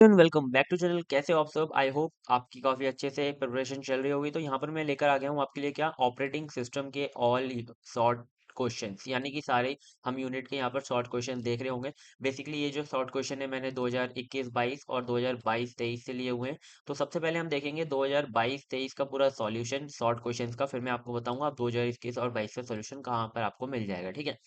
Welcome back to channel. कैसे हो आप सब? आई होप आपकी काफी अच्छे से प्रिपरेशन चल रही होगी। तो यहाँ पर मैं लेकर आ गया हूँ आपके लिए क्या, ऑपरेटिंग सिस्टम के ऑल शॉर्ट क्वेश्चंस, यानी कि सारे हम यूनिट के यहाँ पर शॉर्ट क्वेश्चन देख रहे होंगे। बेसिकली ये जो शॉर्ट क्वेश्चन है मैंने 2021-22 और 2022-23 से लिए हुए हैं। तो सबसे पहले हम देखेंगे 2022-23 का पूरा सॉल्यूशन शॉर्ट क्वेश्चंस का, फिर मैं आपको बताऊंगा आप 2021 और 22 का सॉल्यूशन कहाँ पर आपको मिल जाएगा। ठीक है,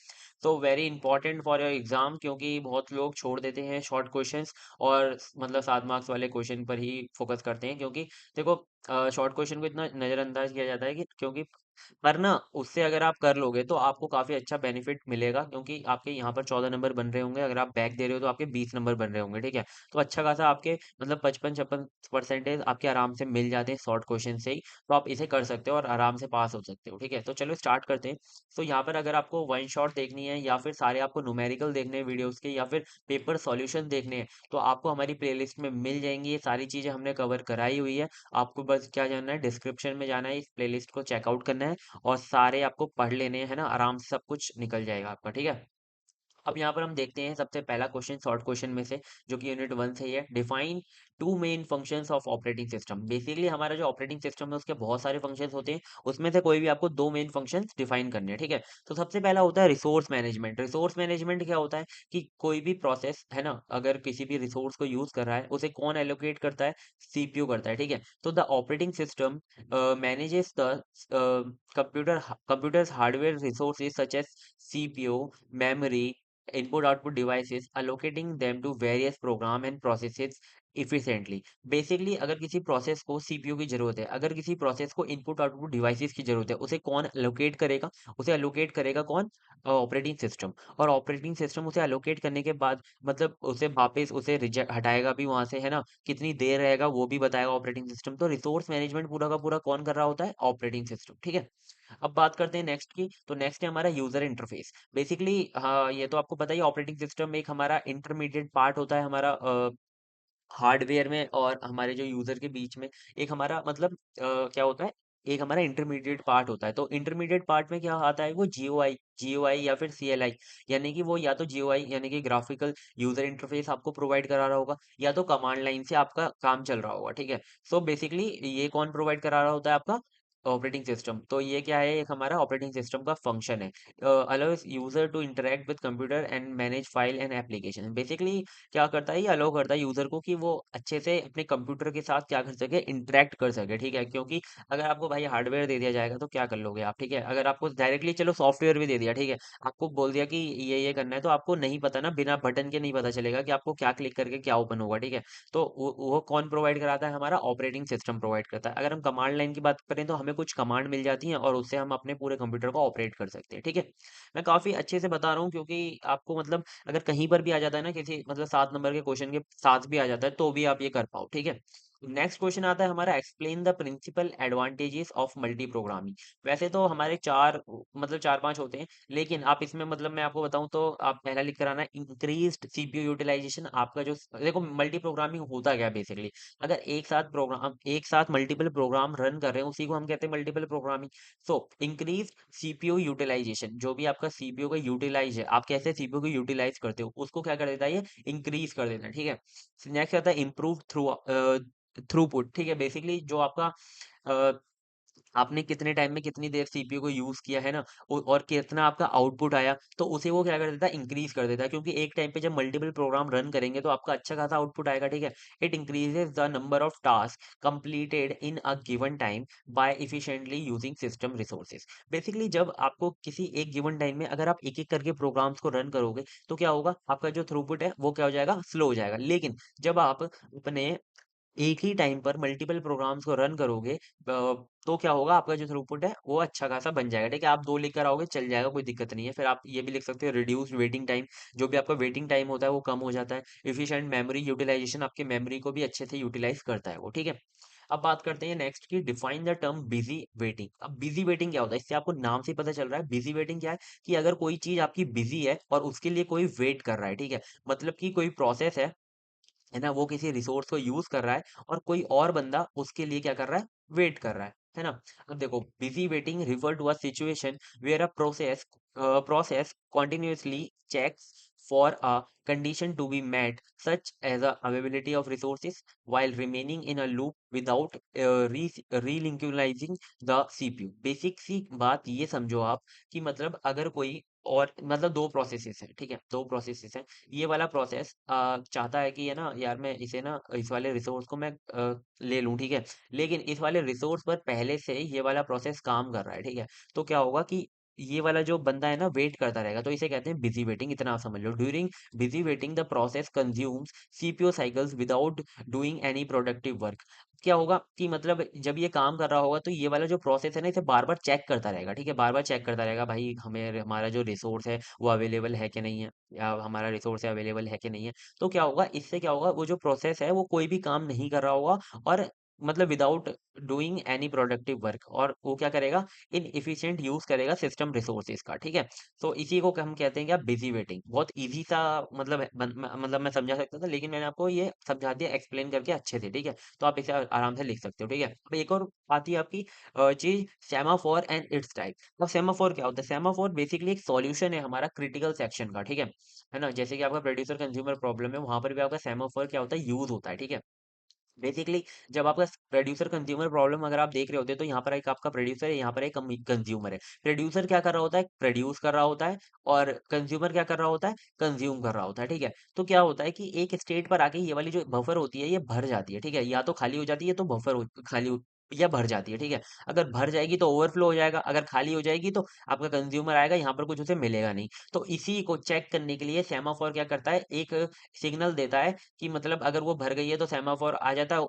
तो very important for your exam, क्योंकि बहुत लोग छोड़ देते हैं शॉर्ट क्वेश्चंस और मतलब 7 मार्क्स वाले क्वेश्चन पर ही फोकस करते हैं। क्योंकि देखो, शॉर्ट क्वेश्चन को इतना नजरअंदाज किया जाता है कि क्योंकि पर ना उससे अगर आप कर लोगे तो आपको काफी अच्छा बेनिफिट मिलेगा, क्योंकि आपके यहाँ पर 14 नंबर बन रहे होंगे, अगर आप बैक दे रहे हो तो आपके 20 नंबर बन रहे होंगे। ठीक है, तो अच्छा खासा आपके मतलब 55-56% आपके आराम से मिल जाते हैं शॉर्ट क्वेश्चन से ही। तो आप इसे कर सकते हो और आराम से पास हो सकते हो। ठीक है, तो चलो स्टार्ट करते हैं। तो यहाँ पर अगर आपको वन शॉट देखनी है या फिर सारे आपको न्यूमेरिकल देखने हैं वीडियोस के, या फिर पेपर सॉल्यूशन देखने हैं, तो आपको हमारी प्लेलिस्ट में मिल जाएंगी। ये सारी चीजें हमने कवर कराई हुई है। आपको बस क्या जानना है, डिस्क्रिप्शन में जाना है, इस प्लेलिस्ट को चेकआउट करना है और सारे आपको पढ़ लेने हैं ना, आराम से सब कुछ निकल जाएगा आपका। ठीक है, अब यहाँ पर हम देखते हैं सबसे पहला क्वेश्चन शॉर्ट क्वेश्चन में से, जो कि यूनिट 1 से ही है। Define two main functions of operating system. Basically हमारा जो ऑपरेटिंग सिस्टम है उसके बहुत सारे फंक्शंस होते हैं, उसमें से कोई भी आपको दो मेन फंक्शंस डिफाइन करने हैं। ठीक है, तो सबसे पहला होता है रिसोर्स मैनेजमेंट। रिसोर्स मैनेजमेंट क्या होता है कि कोई भी प्रोसेस है ना, अगर किसी भी रिसोर्स को यूज कर रहा है, उसे कौन एलोकेट करता है? सीपीयू करता है। ठीक है, तो the operating system manages the computer's hardware resources such as CPU, memory, input output devices, allocating them to various program and processes efficiently। Basically अगर किसी प्रोसेस को सीपीयू की जरूरत है, अगर किसी प्रोसेस को इनपुट आउटपुट डिवाइसेस की जरूरत है, उसे कौन एलोकेट करेगा? उसे एलोकेट करेगा कौन? Operating system. और ऑपरेटिंग सिस्टम उसे एलोकेट करने के बाद मतलब उसे वापस उसे रिजेक्ट हटाएगा भी वहां से, है ना, कितनी देर रहेगा वो भी बताएगा ऑपरेटिंग सिस्टम। तो रिसोर्स मैनेजमेंट पूरा का पूरा कौन कर रहा होता है? Operating system. ठीक है, अब बात करते हैं नेक्स्ट की। तो नेक्स्ट है हमारा यूजर इंटरफेस। बेसिकली हाँ, ये तो आपको पता ही, ऑपरेटिंग सिस्टम एक हमारा इंटरमीडिएट पार्ट होता है हमारा हार्डवेयर में और हमारे जो यूजर के बीच में। एक हमारा मतलब क्या होता है, एक हमारा इंटरमीडिएट पार्ट होता है। तो इंटरमीडिएट पार्ट में क्या आता है? वो जीओआई या फिर सीएलआई, यानी कि वो या तो जीओआई यानी कि ग्राफिकल यूजर इंटरफेस आपको प्रोवाइड करा रहा होगा, या तो कमांड लाइन से आपका काम चल रहा होगा। ठीक है, सो बेसिकली ये कौन प्रोवाइड करा रहा होता है? आपका ऑपरेटिंग सिस्टम। तो ये क्या है? एक हमारा ऑपरेटिंग सिस्टम का फंक्शन है। Allows user to interact with computer and manage file and application. Basically क्या करता है? ये अलाउ करता है यूजर को कि वो अच्छे से अपने कंप्यूटर के साथ क्या कर सके, इंटरेक्ट कर सके। ठीक है, क्योंकि अगर आपको भाई हार्डवेयर दे दिया जाएगा तो क्या कर लोगे आप? ठीक है, अगर आपको डायरेक्टली चलो सॉफ्टवेयर भी दे दिया, ठीक है, आपको बोल दिया कि ये करना है, तो आपको नहीं पता ना, बिना बटन के नहीं पता चलेगा कि आपको क्या क्लिक करके क्या ओपन होगा। ठीक है, तो वो कौन प्रोवाइड कराता है? हमारा ऑपरेटिंग सिस्टम प्रोवाइड करता है। अगर हम कमांड लाइन की बात करें तो हमें कुछ कमांड मिल जाती हैं और उससे हम अपने पूरे कंप्यूटर को ऑपरेट कर सकते हैं। ठीक है, मैं काफी अच्छे से बता रहा हूँ, क्योंकि आपको मतलब अगर कहीं पर भी आ जाता है ना, किसी मतलब 7 नंबर के क्वेश्चन के साथ भी आ जाता है, तो भी आप ये कर पाओ। ठीक है, नेक्स्ट क्वेश्चन आता है हमारा, explain the principal advantages of multi programming. वैसे तो हमारे चार मतलब 4-5 होते हैं, लेकिन आप इसमें मतलब मैं आपको बताऊं तो आप पहला लिख कर आना, इंक्रीज्ड सीपीयू यूटिलाइजेशन। आपका जो देखो मल्टी प्रोग्रामिंग होता क्या है बेसिकली, अगर एक साथ मल्टीपल प्रोग्राम रन कर रहे हैं, उसी को हम कहते हैं multiple programming. So increase CPU utilisation, जो भी आपका सीपीयू का यूटिलाइज है, आप कैसे सीपीयू को यूटिलाइज करते हो, उसको क्या कर देता है? ये इंक्रीज कर देता है। ठीक है, नेक्स्ट आता है इम्प्रूव थ्रूपुट। ठीक है, बेसिकली जो आपका अ, आपने कितने टाइम में कितनी देर सीपीयू को यूज किया है ना, और कितना आपका आउटपुट आया, तो उसे वो क्या कर देता है? इंक्रीज कर देता है। क्योंकि एक टाइम पे जब मल्टीपल प्रोग्राम रन करेंगे तो आपका अच्छा खासा आउटपुट आएगा। ठीक है, it increases the number of task completed in a given time by efficiently using system resources. Basically जब आपको किसी एक गिवन टाइम में अगर आप एक एक करके प्रोग्राम्स को रन करोगे, तो क्या होगा? आपका जो थ्रूपुट है वो क्या हो जाएगा? स्लो हो जाएगा। लेकिन जब आप अपने एक ही टाइम पर मल्टीपल प्रोग्राम्स को रन करोगे, तो क्या होगा? आपका जो थ्रूपुट है वो अच्छा खासा बन जाएगा। ठीक है, आप 2 लेकर आओगे चल जाएगा, कोई दिक्कत नहीं है। फिर आप ये भी लिख सकते हो, रिड्यूस्ड वेटिंग टाइम। जो भी आपका वेटिंग टाइम होता है वो कम हो जाता है। एफिशिएंट मेमोरी यूटिलाइजेशन, आपकी मेमोरी को भी अच्छे से यूटिलाइज करता है वो। ठीक है, अब बात करते हैं नेक्स्ट की, define the term busy waiting. अब बिजी वेटिंग क्या होता है? इससे आपको नाम से ही पता चल रहा है। बिजी वेटिंग क्या है कि अगर कोई चीज आपकी बिजी है और उसके लिए कोई वेट कर रहा है। ठीक है, मतलब कि कोई प्रोसेस है ना, वो किसी रिसोर्स को यूज कर रहा है और कोई और बंदा उसके लिए क्या कर रहा है? वेट कर रहा है। है ना? अब देखो, busy waiting refer to a situation where a process continuously checks for a condition to be met, such as the availability of resources, while remaining in a loop without relinquishing the CPU. Basic सी बात ये समझो आप कि मतलब अगर कोई और मतलब दो प्रोसेसेस हैं, ठीक है? दो प्रोसेसेस हैं। ये वाला प्रोसेस चाहता है कि है ना यार, मैं इसे ना इस वाले रिसोर्स को मैं ले लूँ, ठीक है? लेकिन इस वाले रिसोर्स पर पहले से ये वाला प्रोसेस काम कर रहा है, ठीक है? तो क्या होगा कि ये वाला जो बंदा है ना वेट करता रहेगा, तो इसे कहते हैं बिजी वेटिंग। इतना आप समझ लो, during busy waiting the process consumes CPU cycles without doing any productive work. क्या होगा कि मतलब जब ये काम कर रहा होगा तो ये वाला जो प्रोसेस है ना, इसे बार बार चेक करता रहेगा, ठीक है? बार बार चेक करता रहेगा, भाई हमें हमारा जो रिसोर्स है वो अवेलेबल है कि नहीं है, या हमारा रिसोर्स है अवेलेबल है कि नहीं है। तो क्या होगा, इससे क्या होगा, वो जो प्रोसेस है वो कोई भी काम नहीं कर रहा होगा, और मतलब without doing any productive work, और वो क्या करेगा, इन इफिशिएंट यूज करेगा सिस्टम रिसोर्सेज का, ठीक है? तो इसी को हम कहते हैं क्या, बिजी वेटिंग। बहुत इजी सा मतलब मतलब मैं समझा सकता था, लेकिन मैंने आपको ये समझा दिया एक्सप्लेन करके अच्छे से, ठीक है? तो आप इसे आराम से लिख सकते हो, ठीक है? अब एक और आती है आपकी चीज, सेमाफोर एंड इट्स टाइप। अब सेमाफोर क्या होता है? सेमाफोर बेसिकली एक सॉल्यूशन है हमारा क्रिटिकल सेक्शन का, ठीक है ना? जैसे कि आपका प्रोड्यूसर कंज्यूमर प्रॉब्लम है, वहां पर भी आपका सेमाफोर क्या होता है, यूज होता है, ठीक है? बेसिकली जब आपका प्रोड्यूसर कंज्यूमर प्रॉब्लम अगर आप देख रहे होते हैं, तो यहाँ पर एक आपका प्रोड्यूसर है, यहाँ पर एक कंज्यूमर है। प्रोड्यूसर क्या कर रहा होता है, प्रोड्यूस कर रहा होता है, और कंज्यूमर क्या कर रहा होता है, कंज्यूम कर रहा होता है, ठीक है? तो क्या होता है कि एक स्टेट पर आके ये वाली जो बफर होती है ये भर जाती है, ठीक है? या तो खाली हो जाती है, तो या भर जाती है, ठीक है? अगर भर जाएगी तो ओवरफ्लो हो जाएगा, अगर खाली हो जाएगी तो आपका कंज्यूमर आएगा, यहाँ पर कुछ उसे मिलेगा नहीं। तो इसी को चेक करने के लिए सेमाफोर क्या करता है, एक सिग्नल देता है कि मतलब अगर वो भर गई है तो सेमाफोर आ जाता है,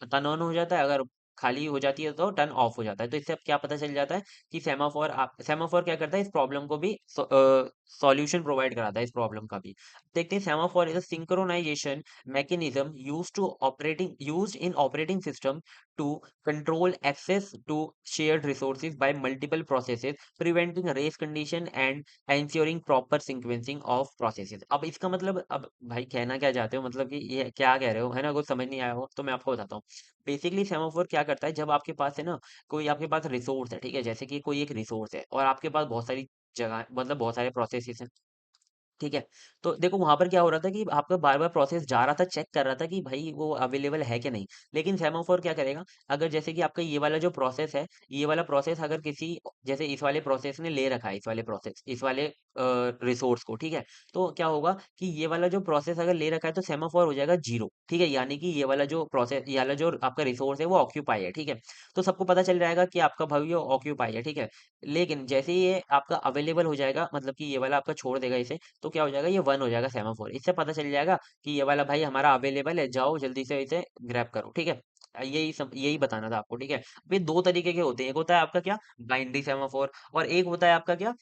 टर्न ऑन हो जाता है, अगर खाली हो जाती है तो टर्न ऑफ हो जाता है। तो इससे अब क्या पता चल जाता है कि सेमाफोर क्या करता है, इस प्रॉब्लम को भी सॉल्यूशन प्रोवाइड कराता है, इस प्रॉब्लम का भी। देखते हैं, semaphore is a synchronisation mechanism used in operating system to control access to shared resources by multiple processes, preventing race condition and ensuring proper sequencing of processes. अब इसका मतलब, अब भाई कहना क्या चाहते हो, मतलब कि ये क्या कह रहे हो, है ना? कुछ समझ नहीं आया हो तो मैं आपको बताता हूँ। बेसिकली सेमाफोर क्या करता है, जब आपके पास है ना, कोई आपके पास रिसोर्स है, ठीक है? जैसे कि कोई एक रिसोर्स है और आपके पास बहुत सारी जगह, मतलब बहुत सारे प्रोसेसेस हैं, ठीक है? तो देखो वहां पर क्या हो रहा था कि आपका बार बार प्रोसेस जा रहा था, चेक कर रहा था कि भाई वो अवेलेबल है कि नहीं। लेकिन सेमाफोर क्या करेगा, अगर जैसे कि आपका ये वाला जो प्रोसेस है, ये वाला प्रोसेस अगर किसी, जैसे इस वाले प्रोसेस ने ले रखा है, इस वाले रिसोर्स को, ठीक है? तो क्या होगा कि ये वाला जो प्रोसेस अगर ले रखा है तो सेमाफोर हो जाएगा जीरो, ठीक है? यानी कि ये वाला जो आपका रिसोर्स है वो ऑक्यूपाई है, ठीक है? तो सबको पता चल जाएगा कि आपका भाई ऑक्यूपाई है, ठीक है? लेकिन जैसे ही ये आपका अवेलेबल हो जाएगा, मतलब कि ये वाला आपका छोड़ देगा इसे, तो क्या हो जाएगा, ये वन हो जाएगा सेमाफोर। इससे पता चल जाएगा कि ये वाला भाई हमारा अवेलेबल है, जाओ जल्दी से इसे ग्रैब करो, ठीक है? यही बताना था आपको, ठीक है? अब ये दो तरीके के होते हैं, एक होता है आपका क्या, बाइनरी सेमाफोर, और एक होता है आपका क्या,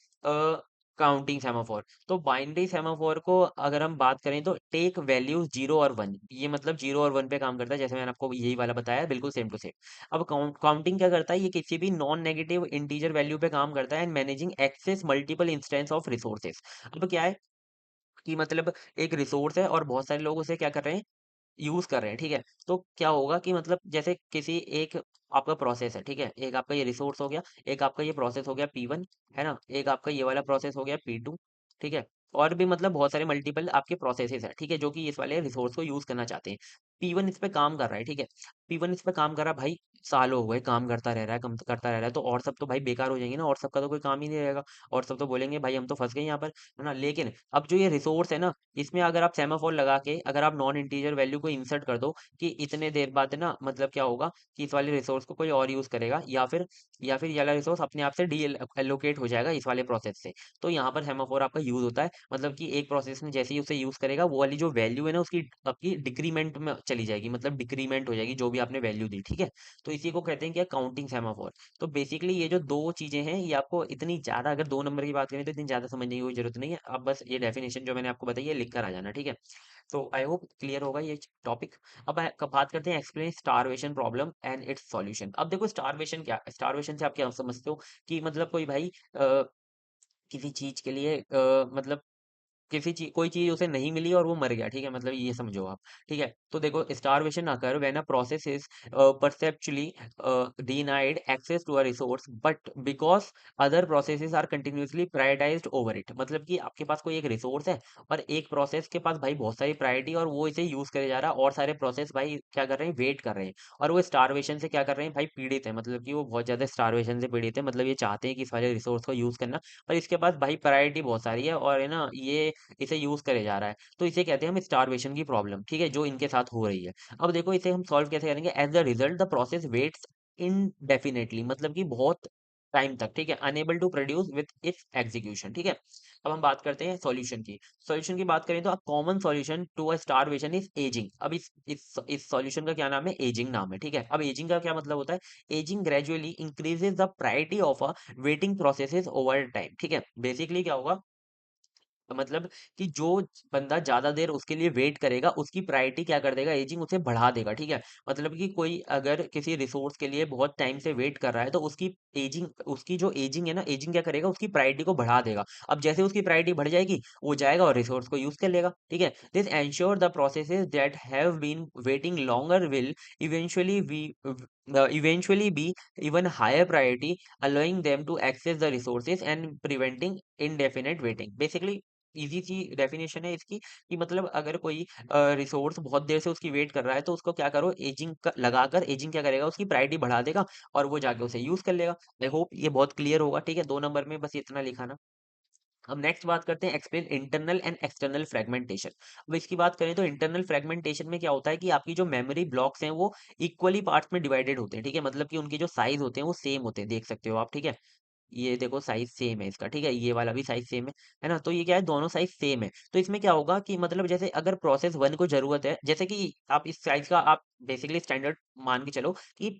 काउंटिंग सेमाफोर। तो बाइनरी सेमाफोर को अगर हम बात करें तो टेक वैल्यूज जीरो और वन, ये मतलब जीरो और वन पे काम करता है, जैसे मैंने आपको यही वाला बताया, बिल्कुल सेम टू सेम। अब काउंटिंग क्या करता है, ये किसी भी नॉन नेगेटिव इंटीजर वैल्यू पे काम करता है, and managing access multiple instance of resources. अब क्या है कि मतलब एक रिसोर्स है और बहुत सारे लोग उसे क्या कर रहे हैं, यूज कर रहे हैं, ठीक है? तो क्या होगा कि मतलब जैसे किसी एक आपका प्रोसेस है, ठीक है? एक आपका ये रिसोर्स हो गया, एक आपका ये प्रोसेस हो गया P1, है ना? एक आपका ये वाला प्रोसेस हो गया P2, ठीक है? और भी मतलब बहुत सारे मल्टीपल आपके प्रोसेसेस है, ठीक है? जो कि इस वाले रिसोर्स को यूज करना चाहते हैं। P1 इस पे काम कर रहा है, ठीक है? P1 इस पे काम कर रहा है भाई, सालों हो गए काम करता रह रहा है, काम करता रह रहा है, तो और सब तो भाई बेकार हो जाएंगे ना, और सबका तो कोई काम ही नहीं रहेगा, और सब तो बोलेंगे भाई हम तो फंस गए यहाँ पर, है ना? लेकिन अब जो ये रिसोर्स है ना, इसमें अगर आप सेमाफोर लगा के अगर आप नॉन इंटीजर वैल्यू को इंसर्ट कर दो कि इतने देर बाद ना, मतलब क्या होगा कि इस वाले रिसोर्स को कोई और यूज करेगा, या फिर ये वाला रिसोर्स अपने आप से डी एलोकेट हो जाएगा इस वाले प्रोसेस से। तो यहाँ पर सेमाफोर आपका यूज होता है, मतलब कि एक प्रोसेस ने जैसे ही उसे यूज करेगा, वो वाली जो वैल्यू है ना उसकी आपकी डिक्रीमेंट में चली जाएगी, मतलब डिक्रीमेंट हो जाएगी जो भी आपने वैल्यू दी, ठीक है? तो इसी को कहते हैं क्या, काउंटिंग सेमाफोर। तो बेसिकली ये जो दो चीजें हैं, ये आपको इतनी ज्यादा, अगर दो नंबर की बात करें तो इतनी ज्यादा समझने की कोई जरूरत नहीं है, अब बस ये डेफिनेशन जो मैंने आपको बताई है लिख कर आ जाना, ठीक है? तो आई होप क्लियर होगा ये टॉपिक। अब बात करते हैं, explain starvation problem and it's solution. अब देखो स्टारवेशन क्या, स्टारवेशन से आप क्या समझते हो कि मतलब कोई भाई किसी चीज के लिए मतलब किसी चीज कोई चीज उसे नहीं मिली और वो मर गया, ठीक है, मतलब ये समझो आप। ठीक है, तो देखो starvation occur when a process is perceptually denied access to a resource but because other processes are continuously prioritised over it. मतलब कि आपके पास कोई एक रिसोर्स है और एक प्रोसेस के पास भाई बहुत सारी प्रायोरिटी और वो इसे यूज करे जा रहा है, और सारे प्रोसेस भाई क्या कर रहे हैं, वेट कर रहे हैं। और वो स्टारवेशन से क्या कर रहे हैं भाई, पीड़ित है, मतलब कि वो बहुत ज्यादा स्टारवेशन से पीड़ित है, मतलब ये चाहते हैं कि इस वाले रिसोर्स को यूज करना, पर इसके पास भाई प्रायोरिटी बहुत सारी है और है ना, ये इसे यूज करे जा रहा है। तो इसे कहते हैं हम स्टारवेशन की प्रॉब्लम, ठीक है, जो इनके साथ हो रही है। अब देखो इसे हम सॉल्व कैसे करेंगे, as the result the process waits indefinitely, मतलब कि बहुत टाइम तक, ठीक है, unable to produce with its execution. ठीक है, अब हम बात करते हैं सॉल्यूशन की। सॉल्यूशन की बात करें तो a common solution to a starvation is ageing. अब इस सॉल्यूशन का क्या नाम है, एजिंग नाम है। ठीक है, अब एजिंग का क्या मतलब होता है, ageing gradually increases the priority of a waiting processes over time. ठीक है, बेसिकली क्या होगा, मतलब कि जो बंदा ज्यादा देर उसके लिए वेट करेगा उसकी प्रायोरिटी क्या कर देगा, एजिंग उसे बढ़ा देगा। ठीक है, मतलब कि कोई अगर किसी रिसोर्स के लिए बहुत टाइम से वेट कर रहा है तो उसकी एजिंग, उसकी जो एजिंग है ना, एजिंग क्या करेगा, उसकी प्रायोरिटी को बढ़ा देगा। अब जैसे उसकी प्रायोरिटी बढ़ जाएगी वो जाएगा और रिसोर्स को यूज कर लेगा। ठीक है, this ensure the processes that have been waiting longer will eventually eventually be even higher priority, allowing them to access the resources and preventing indefinite waiting। Basically easy सी डेफिनेशन है इसकी, कि मतलब अगर कोई रिसोर्स बहुत देर से उसकी वेट कर रहा है तो उसको क्या करो, एजिंग लगाकर, एजिंग क्या करेगा, उसकी प्रायोरिटी बढ़ा देगा और वो जाके उसे यूज कर लेगा। आई होप ये बहुत क्लियर होगा। ठीक है, 2 नंबर में बस इतना लिखा। अब नेक्स्ट बात करते हैं explain internal and external fragmentation. अब इसकी बात करें तो इंटरनल फ्रेगमेंटेशन में क्या होता है कि आपकी जो मेमोरी ब्लॉक्स हैं वो इक्वली पार्ट्स में डिवाइडेड होते हैं। ठीक है, मतलब कि उनके जो साइज होते हैं वो सेम होते हैं, देख सकते हो आप। ठीक है, ये देखो साइज सेम है इसका, ठीक है, ये वाला भी साइज सेम है ना, तो ये क्या है, दोनों साइज सेम है। तो इसमें क्या होगा कि मतलब जैसे अगर प्रोसेस वन को जरूरत है, जैसे कि आप इस साइज का आप बेसिकली स्टैंडर्ड मान के चलो कि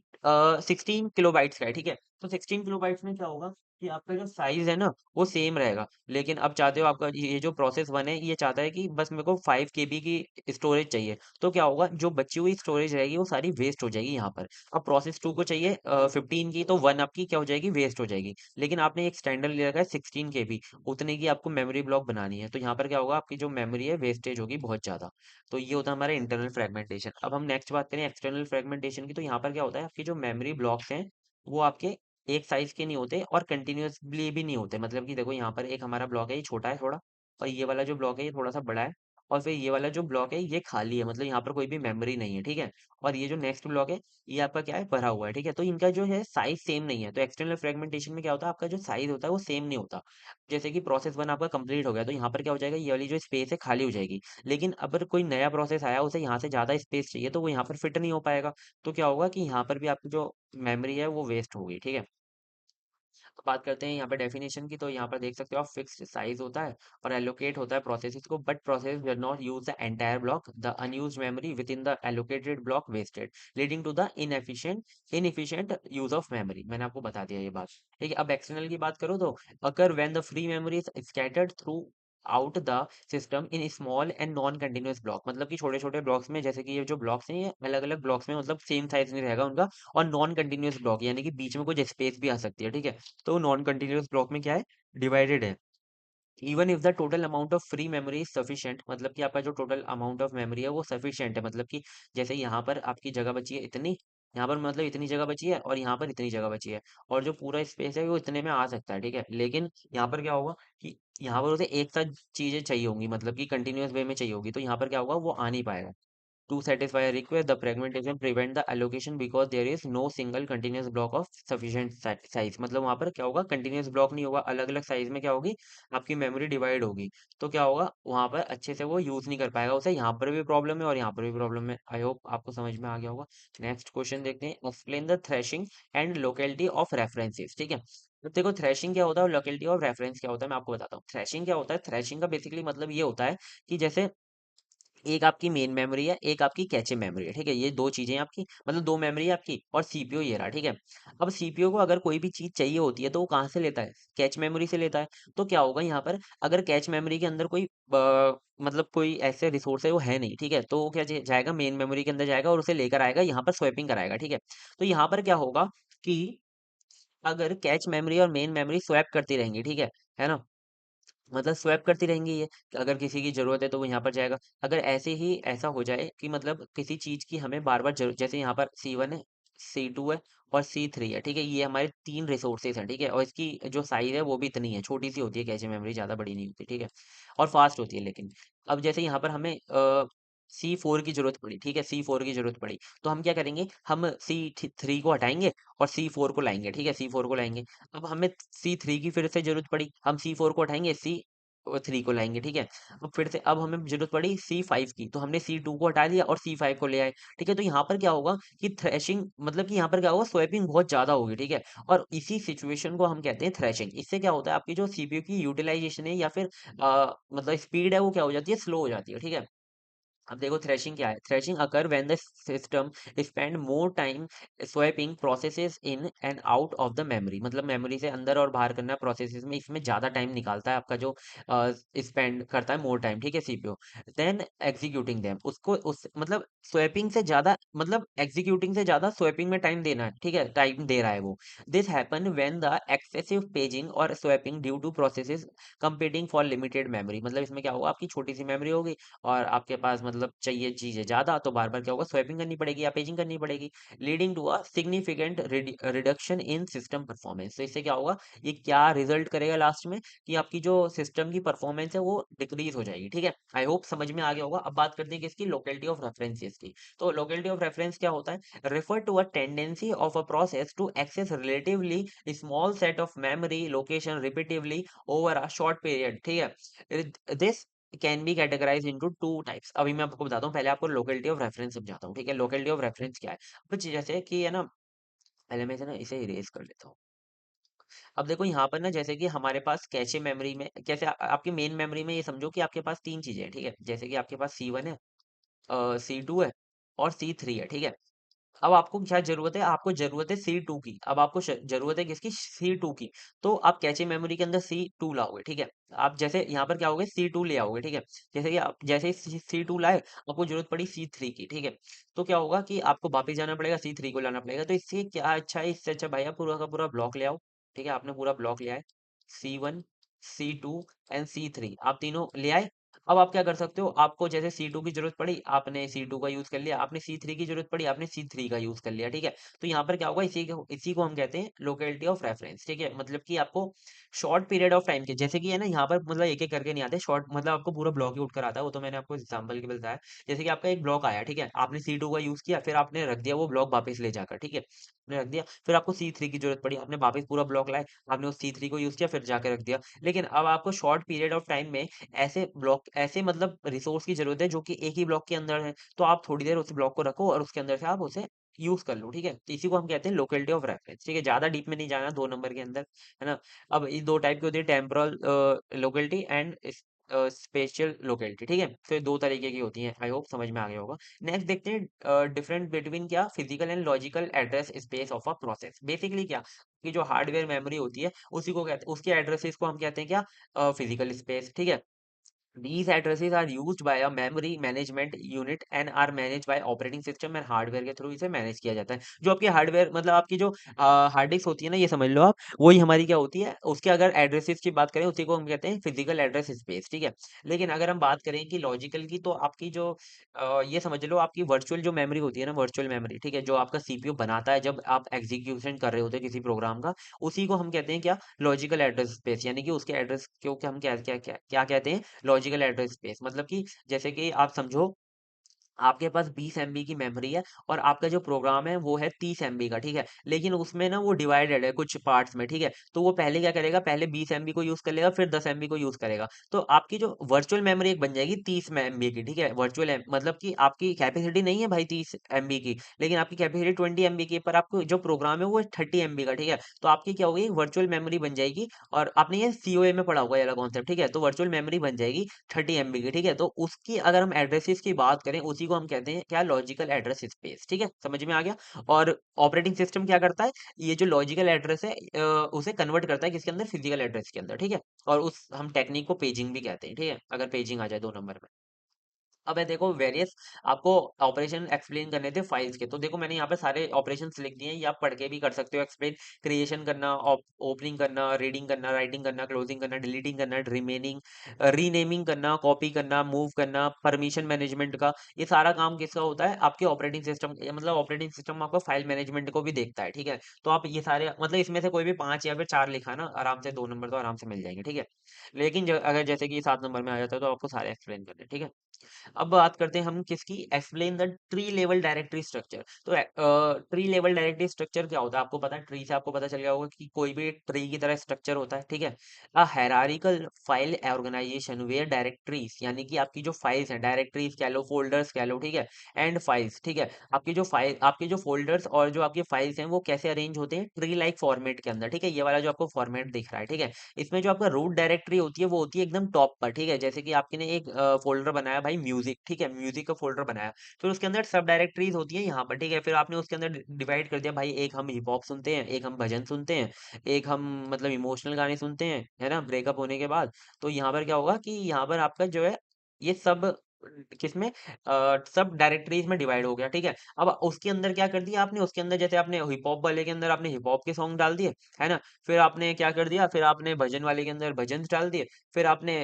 16 किलोबाइट्स का है। ठीक है, तो 16 किलोबाइट्स में क्या होगा कि आपका जो साइज है ना वो सेम रहेगा, लेकिन अब चाहते हो आपका ये जो प्रोसेस वन है ये चाहता है कि बस मेरे को 5 KB की स्टोरेज चाहिए, तो क्या होगा, जो बची हुई स्टोरेज रहेगी वो सारी वेस्ट हो जाएगी यहाँ पर। अब प्रोसेस टू को चाहिए 15 की, तो वन आपकी क्या हो जाएगी, वेस्ट हो जाएगी। लेकिन आपने एक स्टैंडर्ड ले रखा है 16 KB, उतने की आपको मेमोरी ब्लॉक बनानी है, तो यहाँ पर क्या होगा, आपकी जो मेमोरी है वेस्टेज होगी बहुत ज्यादा। तो ये होता है हमारा इंटरनल फ्रेगमेंटेशन। अब हम नेक्स्ट बात करें एक्सटर्नल फ्रेगमेंटेशन की, तो यहाँ पर क्या होता है, आपकी जो मेमोरी ब्लॉक्स हैं वो आपके एक साइज के नहीं होते और कंटिन्यूअसली भी नहीं होते। मतलब कि देखो यहाँ पर एक हमारा ब्लॉक है, ये छोटा है थोड़ा, और ये वाला जो ब्लॉक है ये थोड़ा सा बड़ा है, और फिर ये वाला जो ब्लॉक है ये खाली है, मतलब यहाँ पर कोई भी मेमोरी नहीं है। ठीक है, और ये जो नेक्स्ट ब्लॉक है ये आपका क्या है, भरा हुआ है। ठीक है, तो इनका जो है साइज सेम नहीं है। तो एक्सटर्नल फ्रेगमेंटेशन में क्या होता है, आपका जो साइज होता है वो सेम नहीं होता। जैसे कि प्रोसेस वन आपका कंप्लीट हो गया तो यहाँ पर क्या हो जाएगा, ये वाली जो स्पेस है खाली हो जाएगी। लेकिन अगर कोई नया प्रोसेस आया उसे यहाँ से ज्यादा स्पेस चाहिए तो वो यहाँ पर फिट नहीं हो पाएगा। तो क्या होगा कि यहाँ पर भी आपकी जो मेमोरी है वो वेस्ट होगी। ठीक है, तो बात करते हैं यहाँ पे डेफिनेशन की, तो यहाँ पर देख सकते हो आप, फिक्स्ड साइज होता है और एलोकेट होता है प्रोसेसेस को, but process does not use the entire block, the unused memory within the allocated block wasted, leading to the inefficient use of memory. मैंने आपको बता दिया ये बात। ठीक है, अब एक्सटर्नल की बात करो तो occur when the free memory is scattered through out the system in small and non continuous block. मतलब कि छोटे छोटे ब्लॉक्स में, जैसे कि ये जो ब्लॉक्स हैं ये अलग अलग ब्लॉक्स में, मतलब सेम साइज नहीं रहेगा उनका, और नॉन कंटिन्यूअस ब्लॉक यानी कि बीच में कुछ स्पेस भी आ सकती है। ठीक है, तो नॉन कंटिन्यूअस ब्लॉक में क्या है, डिवाइडेड है। Even if the total amount of free memory is sufficient, मतलब कि आपका जो टोटल अमाउंट ऑफ मेमोरी है वो सफिशिएंट है, मतलब कि जैसे यहाँ पर आपकी जगह बची है इतनी, यहाँ पर मतलब इतनी जगह बची है और यहाँ पर इतनी जगह बची है, और जो पूरा स्पेस है वो इतने में आ सकता है। ठीक है, लेकिन यहाँ पर क्या होगा कि यहाँ पर उसे एक साथ चीजें चाहिए होंगी, मतलब कि कंटिन्यूअस वे में चाहिए होगी, तो यहाँ पर क्या होगा, वो आ नहीं पाएगा। To satisfy a request, the fragmentation prevent the allocation because there is no single continuous block of sufficient size। मतलब वहां पर क्या होगा, कंटिन्यूअस ब्लॉक नहीं होगा, अलग अलग साइज में क्या होगी, आपकी मेमोरी डिवाइड होगी। तो क्या होगा, वहां पर अच्छे से वो यूज नहीं कर पाएगा उसे, यहाँ पर भी प्रॉब्लम है और यहाँ पर भी प्रॉब्लम है। आई होप आपको समझ में आ गया होगा। नेक्स्ट क्वेश्चन देखते हैं, explain the threshing and locality of references. ठीक है, तो देखो थ्रेशिंग क्या होता है और लोकेलिटी ऑफ रेफरेंस क्या होता है, मैं आपको बताता हूँ। थ्रेशिंग क्या होता है, थ्रेशिंग का बेसिकली मतलब ये होता है कि जैसे एक आपकी मेन मेमोरी है, एक आपकी कैचे मेमोरी है। ठीक है, ये दो चीजें हैं आपकी, मतलब दो मेमोरी है आपकी, और सीपीयू ये रहा। ठीक है, अब सीपीयू को अगर कोई भी चीज चाहिए होती है तो वो कहाँ से लेता है, कैच मेमोरी से लेता है। तो क्या होगा यहाँ पर, अगर कैच मेमोरी के अंदर कोई मतलब कोई ऐसे रिसोर्स है वो है नहीं, ठीक है, तो वो क्या जाएगा, मेन मेमोरी के अंदर जाएगा और उसे लेकर आएगा, यहाँ पर स्वैपिंग कराएगा। ठीक है, तो यहाँ पर क्या होगा कि अगर कैच मेमोरी और मेन मेमोरी स्वैप करती रहेंगी, ठीक है ना, मतलब स्वैप करती रहेंगी ये, कि अगर किसी की ज़रूरत है तो वो यहाँ पर जाएगा। अगर ऐसे ही ऐसा हो जाए कि मतलब किसी चीज़ की हमें बार-बार जैसे यहाँ पर C1 है, C2 है और C3 है, ठीक है? ये हमारे 3 रिसोर्सेज़ हैं, ठीक है? और इसकी जो साइज़ है वो भी इतनी है, छोटी-सी होती है कैचे मेमोरी, ज़्यादा बड़ी नहीं होती, ठीक है? और फ़ास्ट होती है लेकिन। अब जैसे यहाँ पर हमें C4 की ज़रूरत पड़ी, ठीक है? C4 की ज़रूरत पड़ी, तो हम क्या करेंगे, हम C3 को हटाएँगे और C4 को लाएँगे, ठीक है? C4 को लाएँगे। अब हमें C3 की फिर से ज़रूरत पड़ी, हम C4 को हटाएँगे, C3 को लाएँगे, ठीक है? अब फिर से अब हमें ज़रूरत पड़ी C5 की, तो हमने C2 को हटा दिया और C5 को ले आए, ठीक है? तो यहाँ पर क्या होगा कि थ्रैशिंग मतलब कि यहाँ पर क्या होगा, स्वैपिंग बहुत ज़्यादा होगी, ठीक है? और इसी सिचुएशन को हम कहते हैं थ्रैशिंग। इससे क्या होता है, आपकी जो सीपीयू की यूटिलाइज़ेशन है या फिर मतलब स्पीड है, वो क्या हो जाती है, स्लो हो जाती है, ठीक है? अब देखो थ्रेशिंग क्या है, threshing occur when the system spend more time swapping processes in and out of the memory, मतलब मेमोरी से अंदर और बाहर करना प्रोसेसेस में, इसमें ज्यादा टाइम निकालता है आपका, जो स्पेंड करता है मोर टाइम, ठीक है, सीपीयू। देन एग्जीक्यूटिंग देम, उसको उस मतलब स्वैपिंग से ज्यादा, मतलब एग्जीक्यूटिंग से ज्यादा स्वैपिंग में टाइम देना है, ठीक है, टाइम दे रहा है वो। This happen when the excessive paging और swapping due to processes competing for limited memory, मतलब इसमें क्या होगा, आपकी छोटी सी मेमोरी होगी और आपके पास मतलब चाहिए चीज़ें ज़्यादा, तो बार-बार क्या होगा, स्वैपिंग करनी पड़ेगी या पेजिंग करनी पड़ेगी, leading to a significant reduction in system performance. तो इससे क्या होगा, ये क्या रिजल्ट करेगा लास्ट में, कि आपकी जो सिस्टम की परफॉर्मेंस है वो डिक्रीज हो जाएगी, ठीक है। आई होप समझ में आ गया होगा। अब बात करते हैं किसकी, लोकेलिटी ऑफ रेफरेंसेस की। तो लोकेलिटी ऑफ रेफरेंस क्या होता है, refer to a tendency of a process to access relatively small set of memory location repetitively over a short period, ठीक है। This can be categorise into two types. अभी मैं आपको बताता हूँ, पहले आपको लोकेलिटी ऑफ रेफरेंस समझाता हूँ, ठीक है। लोकेलिटी ऑफ रेफरेंस क्या है, कुछ जैसे कि है ना, पहले मैं इसे ना इसे इरेज कर लेता हूँ। अब देखो यहाँ पर ना, जैसे कि हमारे पास कैचे मेमोरी में कैसे आपकी मेन मेमोरी में ये समझो कि आपके पास तीन चीजें हैं, ठीक है। जैसे कि आपके पास C1 है, C2 है और C3 है, ठीक है। अब आपको क्या ज़रूरत है? आपको ज़रूरत है C2 की। अब आपको ज़रूरत है किसकी? C2 की। तो आप कैचे मेमोरी के अंदर C2 लाओगे, ठीक है? आप जैसे यहाँ पर क्या होगे, C2 ले आओगे, ठीक है? जैसे कि आप जैसे ही C2 लाए, आपको ज़रूरत पड़ी C3 की, ठीक है? तो क्या होगा कि आपको वापस जाना पड़ेगा, C3 को लाना पड़ेगा। तो इससे क्या अच्छा है, इससे अच्छा भाई आप पूरा का पूरा ब्लॉक ले आओ, ठीक है? आपने पूरा ब्लॉक ले आए, C1, C2 एंड C3 आप तीनों ले आए। अब आप क्या कर सकते हो, आपको जैसे C2 की जरूरत पड़ी, आपने C2 का यूज कर लिया, आपने C3 की जरूरत पड़ी, आपने C3 का यूज कर लिया, ठीक है। तो यहाँ पर क्या होगा, इसी को हम कहते हैं लोकेलिटी ऑफ रेफरेंस, ठीक है। मतलब कि आपको शॉर्ट पीरियड ऑफ टाइम के, जैसे कि है ना, यहाँ पर मतलब एक एक करके नहीं आते शॉर्ट, मतलब आपको पूरा ब्लॉक ही उठकर आता है, वो तो मैंने आपको एग्जाम्पल के लिए बताया। जैसे कि आपका एक ब्लॉक आया, ठीक है, आपने C2 का यूज किया, फिर आपने रख दिया वो ब्लॉक वापस ले जाकर, ठीक है, आपने रख दिया, फिर आपको C3 की जरूरत पड़ी, आपने वापस पूरा ब्लॉक लाए, आपने उस C3 को यूज किया, फिर जाकर रख दिया। लेकिन अब आपको शॉर्ट पीरियड ऑफ टाइम में ऐसे ब्लॉक, ऐसे मतलब रिसोर्स की जरूरत है जो कि एक ही ब्लॉक के अंदर है, तो आप थोड़ी देर उस ब्लॉक को रखो और उसके अंदर से आप उसे यूज कर लो, ठीक है। तो इसी को हम कहते हैं लोकेलिटी ऑफ रेफरेंस, ठीक है। ज्यादा डीप में नहीं जाना, 2 नंबर के अंदर, है ना। अब ये दो टाइप की होती है, temporal locality and spatial locality, ठीक है। तो ये दो तरीके की होती हैं। आई होप समझ में आ गया होगा। नेक्स्ट देखते हैं डिफरेंट बिटवीन क्या, physical and logical address space of a process. Basically क्या, कि जो हार्डवेयर मेमोरी होती है उसी को कहते हैं, उसके एड्रेसेस को हम कहते हैं क्या, फिजिकल स्पेस, ठीक है। These addresses are used by a memory management unit and are managed by operating system and hardware के थ्रू इसे मैनेज किया जाता है। जो आपकी हार्डवेयर मतलब आपकी जो हार्ड डिस्क होती है ना, ये समझ लो आप, वही हमारी क्या होती है, उसके अगर एड्रेसेस की बात करें, उसी को हम कहते हैं फिजिकल एड्रेस स्पेस, ठीक है। लेकिन अगर हम बात करें कि लॉजिकल की, तो आपकी जो ये समझ लो आपकी वर्चुअल जो मेमोरी होती है ना, वर्चुअल मेमोरी, ठीक है, जो आपका सीपीयू बनाता है जब आप एग्जीक्यूशन कर रहे होते हैं किसी प्रोग्राम का, उसी को हम कहते हैं क्या, लॉजिकल एड्रेस स्पेस। यानी कि उसके एड्रेस को क्या हम क्या क्या क्या क्या कहते हैं, लॉजिकल एड्रेस स्पेस। मतलब कि जैसे कि आप समझो, आपके पास 20 MB की मेमोरी है और आपका जो प्रोग्राम है वो है 30 MB का, ठीक है। लेकिन उसमें ना वो डिवाइडेड है कुछ पार्ट्स में, ठीक है। तो वो पहले क्या करेगा, पहले 20 MB को यूज कर लेगा, फिर 10 MB को यूज करेगा। तो आपकी जो वर्चुअल मेमोरी एक बन जाएगी 30 MB की, ठीक है। वर्चुअल मतलब कि आपकी कैपेसिटी नहीं है भाई 30 MB की, लेकिन आपकी कैपेसिटी 20 MB की है, पर आपको जो प्रोग्राम है वो 30 MB का, ठीक है। तो आपकी क्या होगी, वर्चुअल मेमोरी बन जाएगी। और आपने ये सीओए में पढ़ा होगा ये वाला कॉन्सेप्ट, ठीक है। तो वर्चुअल मेमोरी बन जाएगी 30 MB की, ठीक है। तो उसकी अगर हम एड्रेसेस की बात करें, उसी को हम कहते हैं क्या, लॉजिकल एड्रेस स्पेस, ठीक है। समझ में आ गया। और ऑपरेटिंग सिस्टम क्या करता है, ये जो लॉजिकल एड्रेस है उसे कन्वर्ट करता है किसके अंदर, फिजिकल एड्रेस के अंदर, ठीक है। और उस हम टेक्निक को पेजिंग भी कहते हैं, ठीक है, अगर पेजिंग आ जाए 2 नंबर में। अब है देखो वेरियस आपको ऑपरेशन एक्सप्लेन करने थे फाइल्स के, तो देखो मैंने यहाँ पे सारे ऑपरेशंस लिख दिए हैं, ये आप पढ़ के भी कर सकते हो एक्सप्लेन। क्रिएशन करना, ओपनिंग करना, रीडिंग करना, राइटिंग करना, क्लोजिंग करना, डिलीटिंग करना, रिमेनिंग, रीनेमिंग करना, कॉपी करना, मूव करना, परमिशन मैनेजमेंट का, ये सारा काम किसका होता है? आपके ऑपरेटिंग सिस्टम, मतलब ऑपरेटिंग सिस्टम आपको फाइल मैनेजमेंट को भी देखता है, ठीक है। तो आप ये सारे मतलब इसमें से कोई भी 5 या फिर 4 लिखा ना, आराम से 2 नंबर तो आराम से मिल जाएंगे, ठीक है। लेकिन अगर जैसे कि 7 नंबर में आ जाता है तो आपको सारे एक्सप्लेन करने, ठीक है। अब बात करते हैं हम किसकी, explain the tree level directory structure. तो ट्री लेवल डायरेक्टरी स्ट्रक्चर क्या होता है? आपको पता है, ट्री से आपको पता चल गया होगा कि कोई भी ट्री की तरह स्ट्रक्चर होता है, ठीक है। A hierarchical file organisation where directories, यानी कि आपकी जो फाइल्स हैं, डायरेक्टरीज कह लो, फोल्डर्स कह लो, ठीक है, एंड फाइल्स, ठीक है। आपके जो फोल्डर्स और जो आपकी फाइल्स हैं वो कैसे अरेंज होते हैं? ट्री लाइक फॉर्मेट के अंदर, ठीक है। ये वाला जो आपको फॉर्मेट दिख रहा है, ठीक है। इसमें जो आपका रूट डायरेक्टरी होती है वो होती है एकदम टॉप पर, ठीक है। जैसे कि आपके ने एक फोल्डर बनाया भाई म्यूजिक, ठीक है, म्यूजिक का फोल्डर बनाया, फिर उसके अंदर सब डायरेक्टरीज होती है यहाँ पर, ठीक है। फिर आपने उसके अंदर डिवाइड कर दिया भाई, एक हम हिप हॉप सुनते हैं, एक हम भजन सुनते हैं, एक हम मतलब इमोशनल गाने सुनते हैं, है ना, ब्रेकअप होने के बाद। तो यहाँ पर क्या होगा कि यहाँ पर आपका जो है ये सब किसमें सब डायरेक्टरीज में डिवाइड हो गया, ठीक है। अब उसके अंदर क्या कर दिया आपने, उसके अंदर जैसे आपने हिप हॉप वाले के अंदर आपने हिप हॉप के सॉन्ग डाल दिए, है ना। फिर आपने क्या कर दिया, फिर आपने भजन वाले के अंदर भजन डाल दिए, फिर आपने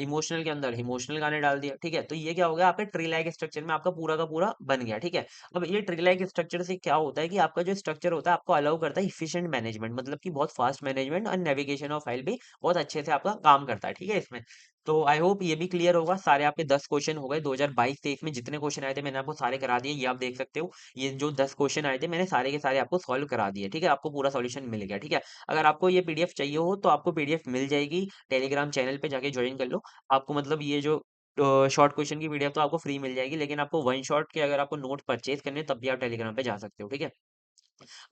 इमोशनल के अंदर इमोशनल गाने डाल दिए, ठीक है। तो ये क्या हो गया, आपके ट्री लाइक स्ट्रक्चर में आपका पूरा का पूरा बन गया, ठीक है। अब ये ट्री लाइक स्ट्रक्चर से क्या होता है कि आपका जो स्ट्रक्चर होता है आपको अलाउ करता है इफिशिएंट मैनेजमेंट, मतलब कि बहुत फास्ट मैनेजमेंट और नेविगेशन ऑफ फाइल भी बहुत अच्छे से आपका काम करता है, ठीक है इसमें। तो आई होप ये भी क्लियर होगा। सारे आपके 10 क्वेश्चन हो गए 2022-23 में, जितने क्वेश्चन आए थे मैंने आपको सारे करा दिए, ये आप देख सकते हो। ये जो 10 क्वेश्चन आए थे मैंने सारे के सारे आपको सॉल्व करा दिए, ठीक है। आपको पूरा सॉल्यूशन मिल गया, ठीक है। अगर आपको ये पीडीएफ चाहिए हो तो आपको पीडीएफ मिल जाएगी, टेलीग्राम चैनल पे जाके ज्वाइन कर लो। आपको मतलब ये जो शॉर्ट क्वेश्चन की पीडीएफ तो आपको फ्री मिल जाएगी, लेकिन आपको वन शॉट के अगर आपको नोट परचेज करने हैं, तब भी आप टेलीग्राम पे जा सकते हो, ठीक है।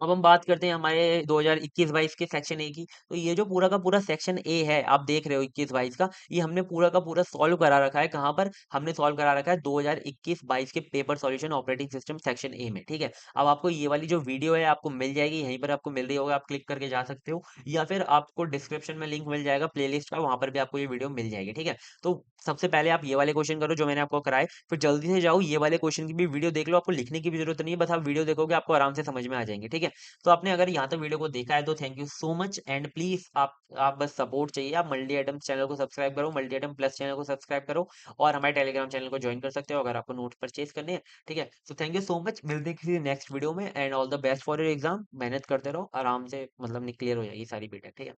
अब हम बात करते हैं हमारे 2021-22 के सेक्शन ए की। तो ये जो पूरा का पूरा सेक्शन ए है, आप देख रहे हो 21-22 का, ये हमने पूरा का पूरा सॉल्व करा रखा है। कहाँ पर हमने सॉल्व करा रखा है? 2021-22 के paper solution operating system section A में, ठीक है। अब आपको ये वाली जो वीडियो है आपको मिल जाएगी, यहीं पर आपको मिल रही होगी, आप क्लिक करके जा सकते हो, या फिर आपको डिस्क्रिप्शन में लिंक मिल जाएगा प्लेलिस्ट का, वहां पर भी आपको ये वीडियो मिल जाएगी, ठीक है। तो सबसे पहले आप ये वाले क्वेश्चन करो जो मैंने आपको कराए, फिर जल्दी से जाओ ये वाले क्वेश्चन की भी वीडियो देख लो, आपको लिखने की भी जरूरत नहीं है, बस आप वीडियो देखोगे आपको आराम से समझ में आ जाएंगे, ठीक है। तो आपने अगर यहाँ तक वीडियो को देखा है तो thank you so much, and please आप बस सपोर्ट चाहिए, आप मल्टी आइटम चैनल को सब्सक्राइब करो, मल्टी आइटम प्लस चैनल को सब्सक्राइब करो, और हमारे टेलीग्राम चैनल को ज्वाइन कर सकते हो अगर आपको नोट्स परचेज करने हैं, ठीक है। So thank you so much, मिलते हैं किसी नेक्स्ट वीडियो में, and all the best for your exam. मेहनत करते रहो, आराम से मतलब क्लियर हो जाएगी सारी बीटेक, ठीक है।